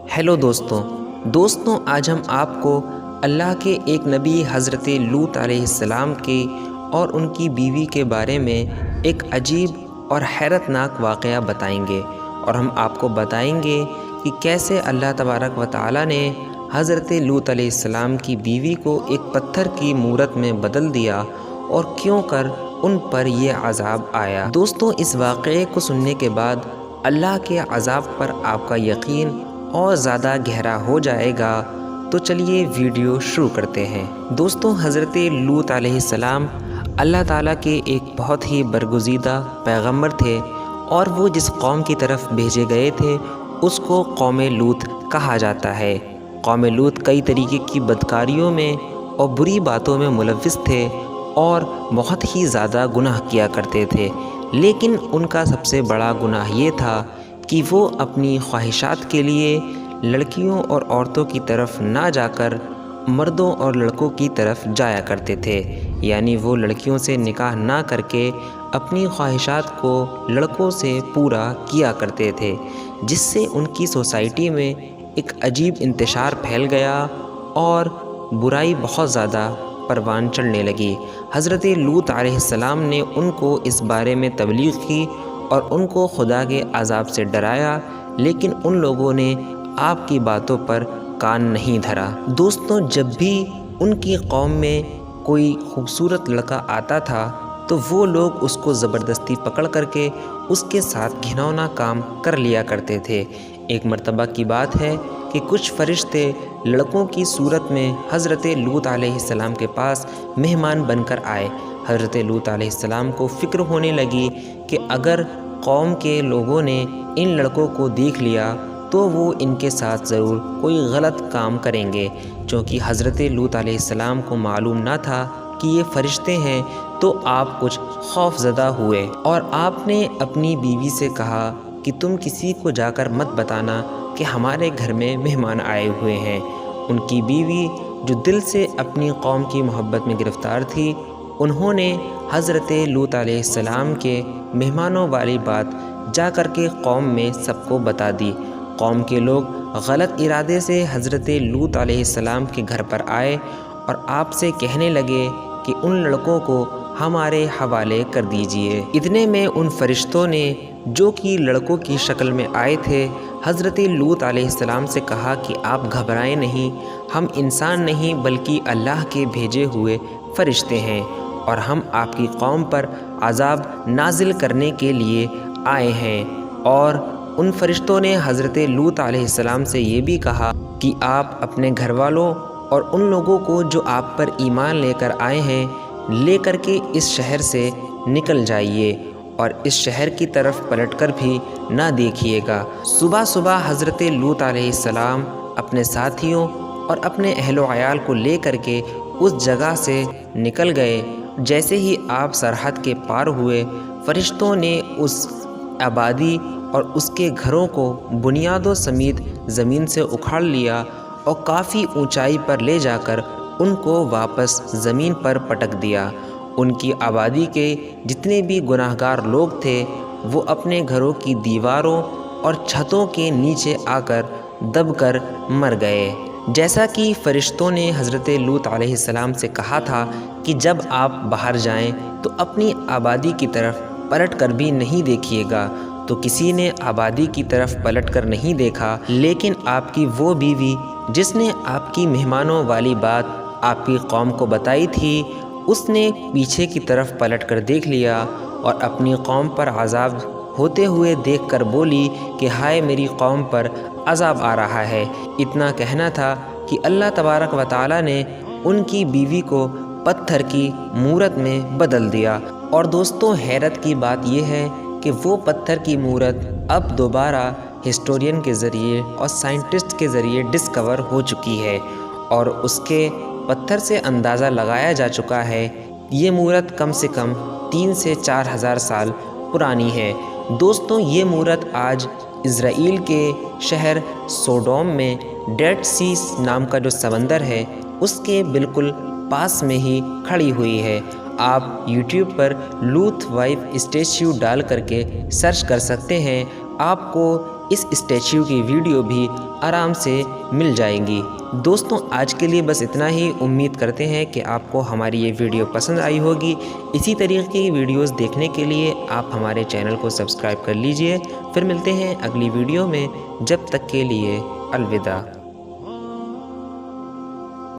Hello दोस्तों आज हम आपको अल्लाह के एक नबी हज़रत लूत अलैहिस्सलाम के और उनकी बीवी के बारे में एक अजीब और हैरतनाक वाक़या बताएंगे और हम आपको बताएंगे कि कैसे अल्लाह तबारक व तआला ने हज़रत लूत अलैहिस्सलाम की बीवी को एक पत्थर की मूरत में बदल दिया और क्यों कर उन पर ये अज़ाब आया। दोस्तों, इस वाक़े को सुनने के बाद अल्लाह के अज़ाब पर आपका यकीन और ज़्यादा गहरा हो जाएगा। तो चलिए वीडियो शुरू करते हैं। दोस्तों, हज़रत लूत अलैहिस्सलाम अल्लाह ताला के एक बहुत ही बरगुज़ीदा पैगंबर थे और वो जिस कौम की तरफ भेजे गए थे उसको कौम लूत कहा जाता है। कौम लूत कई तरीके की बदकारियों में और बुरी बातों में मुलव्विस थे और बहुत ही ज़्यादा गुनाह किया करते थे, लेकिन उनका सबसे बड़ा गुनाह ये था कि वो अपनी ख्वाहिशात के लिए लड़कियों और औरतों की तरफ ना जाकर मर्दों और लड़कों की तरफ जाया करते थे। यानी वो लड़कियों से निकाह ना करके अपनी ख्वाहिशात को लड़कों से पूरा किया करते थे, जिससे उनकी सोसाइटी में एक अजीब इंतशार फैल गया और बुराई बहुत ज़्यादा परवान चढ़ने लगी। हज़रत लूत अलैहिस्सलाम ने उनको इस बारे में तबलीग की और उनको खुदा के अज़ाब से डराया, लेकिन उन लोगों ने आपकी बातों पर कान नहीं धरा। दोस्तों, जब भी उनकी कौम में कोई खूबसूरत लड़का आता था तो वो लोग उसको ज़बरदस्ती पकड़ करके उसके साथ घिनौना काम कर लिया करते थे। एक मर्तबा की बात है कि कुछ फरिश्ते लड़कों की सूरत में हज़रत लूत अलैहिस्सलाम के पास मेहमान बनकर आए। हज़रत लूत अलैहिस्सलाम को फ़िक्र होने लगी कि अगर कौम के लोगों ने इन लड़कों को देख लिया तो वो इनके साथ ज़रूर कोई गलत काम करेंगे। क्योंकि हज़रत लूत अलैहिस्सलाम को मालूम ना था कि ये फ़रिश्ते हैं, तो आप कुछ खौफज़दा हुए और आपने अपनी बीवी से कहा कि तुम किसी को जाकर मत बताना कि हमारे घर में मेहमान आए हुए हैं। उनकी बीवी, जो दिल से अपनी कौम की मोहब्बत में गिरफ़्तार थी, उन्होंने हज़रत लूत अलैहिस्सलाम के मेहमानों वाली बात जा कर के कौम में सबको बता दी। कौम के लोग गलत इरादे से हज़रत लूत अलैहिस्सलाम के घर पर आए और आपसे कहने लगे कि उन लड़कों को हमारे हवाले कर दीजिए। इतने में उन फरिश्तों ने, जो कि लड़कों की शक्ल में आए थे, हज़रत लूत अलैहिस्सलाम से कहा कि आप घबराएं नहीं, हम इंसान नहीं बल्कि अल्लाह के भेजे हुए फ़रिश्ते हैं और हम आपकी कौम पर अज़ाब नाजिल करने के लिए आए हैं। और उन फरिश्तों ने हज़रत लूत अलैहिस्सलाम से ये भी कहा कि आप अपने घर वालों और उन लोगों को जो आप पर ईमान लेकर आए हैं लेकर के इस शहर से निकल जाइए और इस शहर की तरफ पलटकर भी ना देखिएगा। सुबह सुबह हज़रत लूत अलैहिस्सलाम अपने साथियों और अपने अहलो अयाल को लेकर के उस जगह से निकल गए। जैसे ही आप सरहद के पार हुए, फरिश्तों ने उस आबादी और उसके घरों को बुनियादों समेत ज़मीन से उखाड़ लिया और काफ़ी ऊंचाई पर ले जाकर उनको वापस ज़मीन पर पटक दिया। उनकी आबादी के जितने भी गुनाहगार लोग थे वो अपने घरों की दीवारों और छतों के नीचे आकर दबकर मर गए। जैसा कि फ़रिश्तों ने हज़रत लूत अलैहिस्सलाम से कहा था कि जब आप बाहर जाएं तो अपनी आबादी की तरफ पलट कर भी नहीं देखिएगा, तो किसी ने आबादी की तरफ पलट कर नहीं देखा, लेकिन आपकी वो बीवी जिसने आपकी मेहमानों वाली बात आपकी कौम को बताई थी, उसने पीछे की तरफ पलट कर देख लिया और अपनी कौम पर अज़ाब होते हुए देखकर बोली कि हाय, मेरी कौम पर अज़ाब आ रहा है। इतना कहना था कि अल्लाह तबारक व तआला ने उनकी बीवी को पत्थर की मूरत में बदल दिया। और दोस्तों, हैरत की बात यह है कि वो पत्थर की मूरत अब दोबारा हिस्टोरियन के ज़रिए और साइंटिस्ट के ज़रिए डिस्कवर हो चुकी है और उसके पत्थर से अंदाज़ा लगाया जा चुका है ये मूरत कम से कम 3 से 4 हज़ार साल पुरानी है। दोस्तों, ये मूरत आज इज़राइल के शहर सोडोम में डेड सी नाम का जो समंदर है उसके बिल्कुल पास में ही खड़ी हुई है। आप YouTube पर लूत वाइफ स्टैच्यू डाल करके सर्च कर सकते हैं آپ کو اس اسٹیچو کی ویڈیو بھی آرام سے مل جائیں گی۔ دوستوں آج کے لیے بس اتنا ہی، امید کرتے ہیں کہ آپ کو ہماری یہ ویڈیو پسند آئی ہوگی۔ اسی طریقے کی ویڈیوز دیکھنے کے لیے آپ ہمارے چینل کو سبسکرائب کر لیجئے۔ پھر ملتے ہیں اگلی ویڈیو میں، جب تک کے لیے الوداع۔